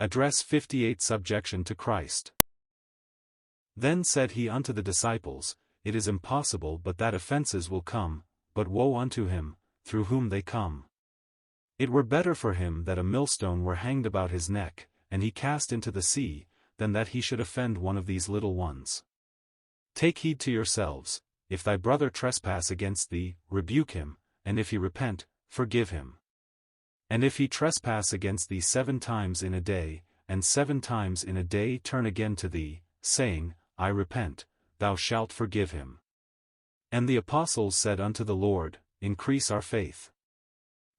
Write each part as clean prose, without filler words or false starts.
Address 58 Subjection to Christ. Then said he unto the disciples, It is impossible but that offenses will come, but woe unto him, through whom they come. It were better for him that a millstone were hanged about his neck, and he cast into the sea, than that he should offend one of these little ones. Take heed to yourselves, if thy brother trespass against thee, rebuke him, and if he repent, forgive him. And if he trespass against thee 7 times in a day, and 7 times in a day turn again to thee, saying, I repent, thou shalt forgive him. And the apostles said unto the Lord, Increase our faith.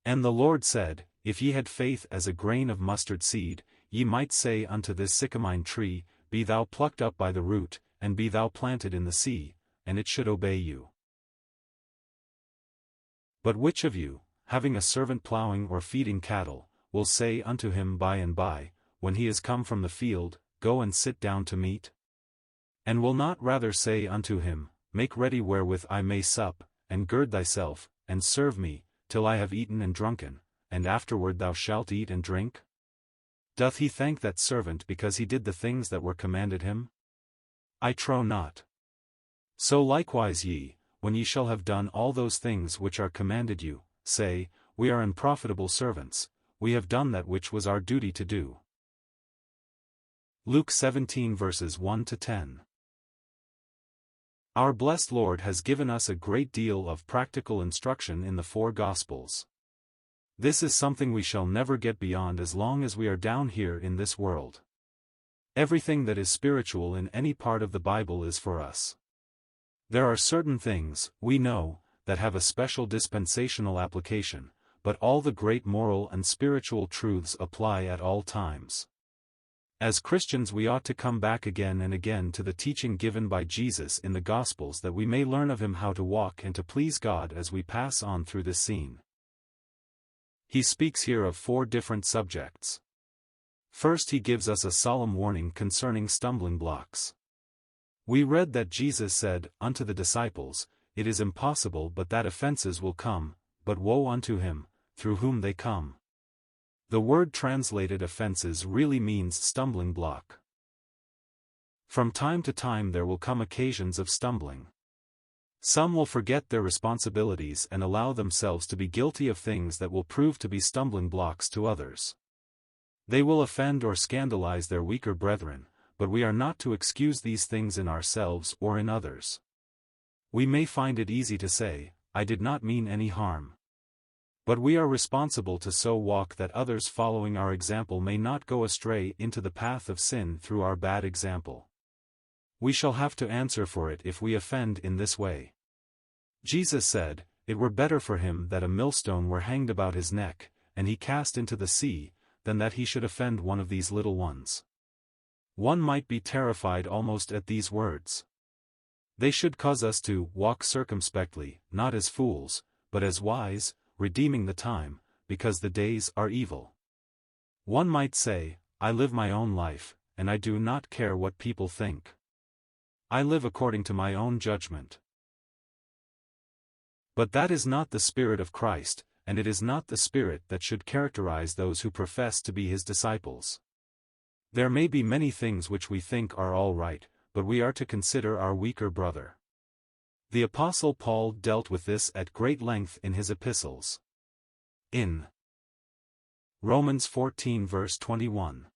And the Lord said, If ye had faith as a grain of mustard seed, ye might say unto this sycamine tree, Be thou plucked up by the root, and be thou planted in the sea, and it should obey you. But which of you, having a servant plowing or feeding cattle, will say unto him by and by, when he is come from the field, Go and sit down to meat? And will not rather say unto him, Make ready wherewith I may sup, and gird thyself, and serve me, till I have eaten and drunken, and afterward thou shalt eat and drink? Doth he thank that servant because he did the things that were commanded him? I trow not. So likewise ye, when ye shall have done all those things which are commanded you, say, We are unprofitable servants, we have done that which was our duty to do. Luke 17 verses 1-10. Our blessed Lord has given us a great deal of practical instruction in the 4 Gospels. This is something we shall never get beyond as long as we are down here in this world. Everything that is spiritual in any part of the Bible is for us. There are certain things, we know, that have a special dispensational application, but all the great moral and spiritual truths apply at all times. As Christians we ought to come back again and again to the teaching given by Jesus in the Gospels that we may learn of him how to walk and to please God as we pass on through this scene. He speaks here of 4 different subjects. First he gives us a solemn warning concerning stumbling blocks. We read that Jesus said unto the disciples, It is impossible but that offenses will come, but woe unto him, through whom they come. The word translated offenses really means stumbling block. From time to time there will come occasions of stumbling. Some will forget their responsibilities and allow themselves to be guilty of things that will prove to be stumbling blocks to others. They will offend or scandalize their weaker brethren, but we are not to excuse these things in ourselves or in others. We may find it easy to say, I did not mean any harm. But we are responsible to so walk that others following our example may not go astray into the path of sin through our bad example. We shall have to answer for it if we offend in this way. Jesus said, It were better for him that a millstone were hanged about his neck, and he cast into the sea, than that he should offend one of these little ones. One might be terrified almost at these words. They should cause us to walk circumspectly, not as fools, but as wise, redeeming the time, because the days are evil. One might say, I live my own life, and I do not care what people think. I live according to my own judgment. But that is not the Spirit of Christ, and it is not the spirit that should characterize those who profess to be his disciples. There may be many things which we think are all right, but we are to consider our weaker brother. The Apostle Paul dealt with this at great length in his epistles. In Romans 14 verse 21.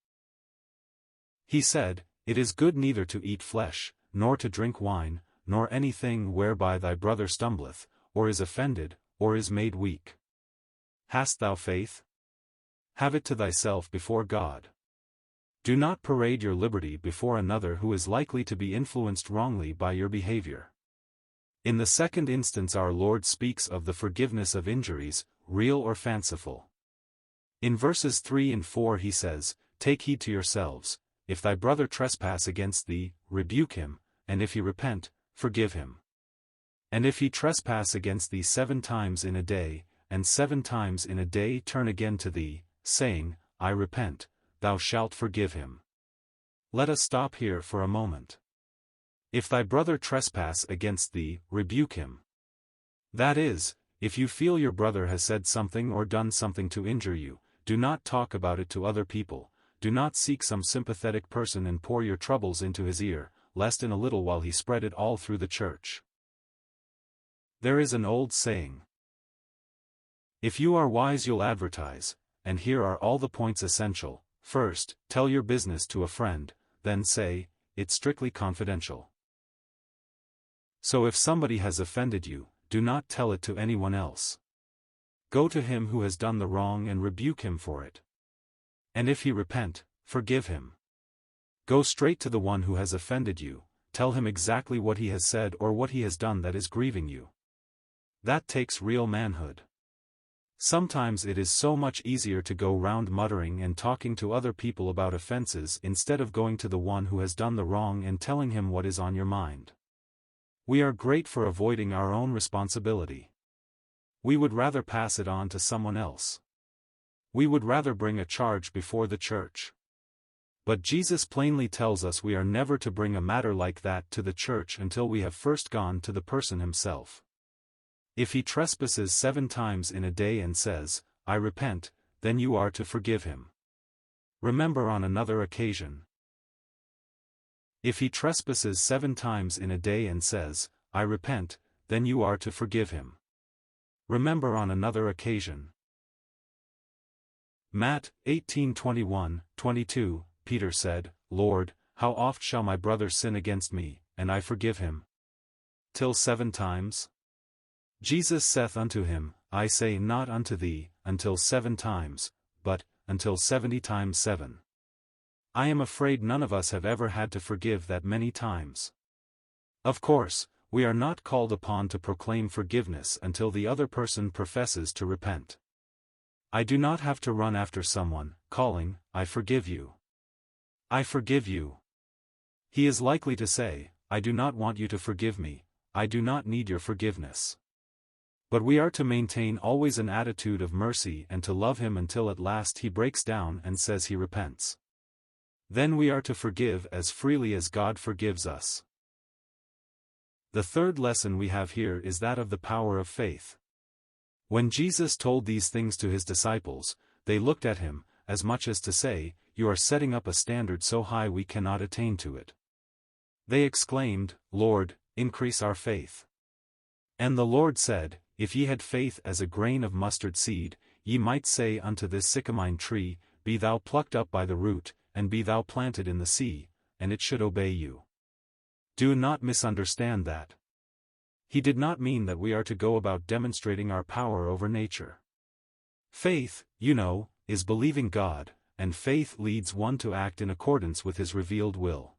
He said, It is good neither to eat flesh, nor to drink wine, nor anything whereby thy brother stumbleth, or is offended, or is made weak. Hast thou faith? Have it to thyself before God. Do not parade your liberty before another who is likely to be influenced wrongly by your behavior. In the second instance our Lord speaks of the forgiveness of injuries, real or fanciful. In verses 3 and 4 he says, Take heed to yourselves, if thy brother trespass against thee, rebuke him, and if he repent, forgive him. And if he trespass against thee 7 times in a day, and 7 times in a day turn again to thee, saying, I repent, thou shalt forgive him. Let us stop here for a moment. If thy brother trespass against thee, rebuke him. That is, if you feel your brother has said something or done something to injure you, do not talk about it to other people, do not seek some sympathetic person and pour your troubles into his ear, lest in a little while he spread it all through the church. There is an old saying, "If you are wise you'll advertise," and here are all the points essential. First, tell your business to a friend, then say, "It's strictly confidential." So if somebody has offended you, do not tell it to anyone else. Go to him who has done the wrong and rebuke him for it. And if he repent, forgive him. Go straight to the one who has offended you, tell him exactly what he has said or what he has done that is grieving you. That takes real manhood. Sometimes it is so much easier to go round muttering and talking to other people about offenses instead of going to the one who has done the wrong and telling him what is on your mind. We are great for avoiding our own responsibility. We would rather pass it on to someone else. We would rather bring a charge before the church. But Jesus plainly tells us we are never to bring a matter like that to the church until we have first gone to the person himself. If he trespasses 7 times in a day and says, "I repent," then you are to forgive him. Remember on another occasion. If he trespasses 7 times in a day and says, "I repent," then you are to forgive him. Remember on another occasion. Matt 18:21-22, Peter said, "Lord, how oft shall my brother sin against me, and I forgive him? Till 7 times? Jesus saith unto him, I say not unto thee, until 7 times, but, until 70 times 7. I am afraid none of us have ever had to forgive that many times. Of course, we are not called upon to proclaim forgiveness until the other person professes to repent. I do not have to run after someone, calling, "I forgive you. I forgive you." He is likely to say, "I do not want you to forgive me, I do not need your forgiveness." But we are to maintain always an attitude of mercy and to love him until at last he breaks down and says he repents. Then we are to forgive as freely as God forgives us. The third lesson we have here is that of the power of faith. When Jesus told these things to his disciples, they looked at him, as much as to say, "You are setting up a standard so high we cannot attain to it." They exclaimed, "Lord, increase our faith." And the Lord said, "If ye had faith as a grain of mustard seed, ye might say unto this sycamine tree, Be thou plucked up by the root, and be thou planted in the sea, and it should obey you." Do not misunderstand that. He did not mean that we are to go about demonstrating our power over nature. Faith, you know, is believing God, and faith leads one to act in accordance with his revealed will.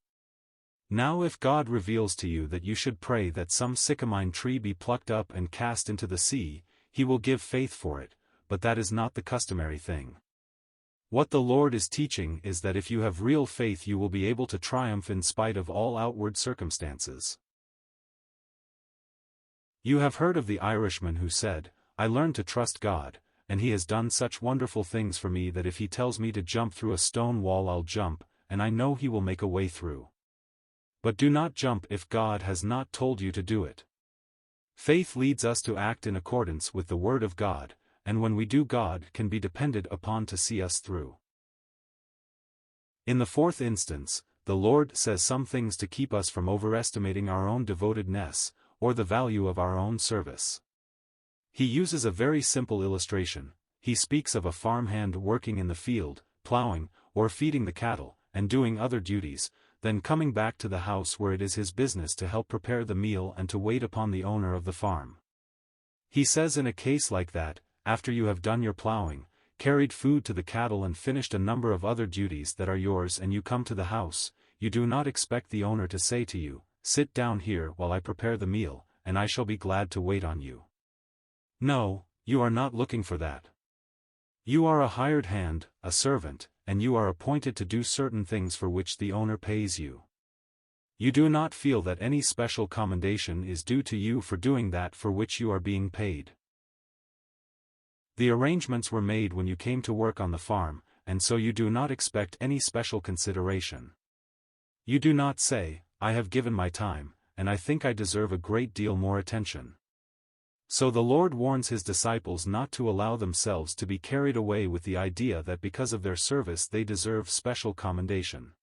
Now if God reveals to you that you should pray that some sycamine tree be plucked up and cast into the sea, he will give faith for it, but that is not the customary thing. What the Lord is teaching is that if you have real faith you will be able to triumph in spite of all outward circumstances. You have heard of the Irishman who said, "I learned to trust God, and he has done such wonderful things for me that if he tells me to jump through a stone wall I'll jump, and I know he will make a way through." But do not jump if God has not told you to do it. Faith leads us to act in accordance with the Word of God, and when we do God can be depended upon to see us through. In the fourth instance, the Lord says some things to keep us from overestimating our own devotedness, or the value of our own service. He uses a very simple illustration. He speaks of a farmhand working in the field, plowing, or feeding the cattle, and doing other duties, then coming back to the house where it is his business to help prepare the meal and to wait upon the owner of the farm. He says in a case like that, after you have done your plowing, carried food to the cattle and finished a number of other duties that are yours and you come to the house, you do not expect the owner to say to you, "Sit down here while I prepare the meal, and I shall be glad to wait on you." No, you are not looking for that. You are a hired hand, a servant, and you are appointed to do certain things for which the owner pays you. You do not feel that any special commendation is due to you for doing that for which you are being paid. The arrangements were made when you came to work on the farm, and so you do not expect any special consideration. You do not say, "I have given my time, and I think I deserve a great deal more attention." So the Lord warns his disciples not to allow themselves to be carried away with the idea that because of their service they deserve special commendation.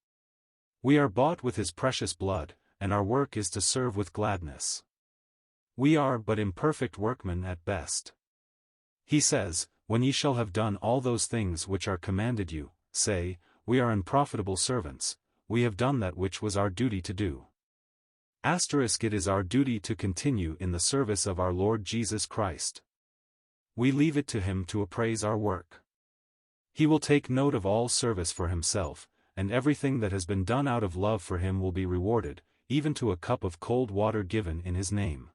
We are bought with his precious blood, and our work is to serve with gladness. We are but imperfect workmen at best. He says, "When ye shall have done all those things which are commanded you, say, We are unprofitable servants, we have done that which was our duty to do." It is our duty to continue in the service of our Lord Jesus Christ. We leave it to him to appraise our work. He will take note of all service for himself, and everything that has been done out of love for him will be rewarded, even to a cup of cold water given in his name.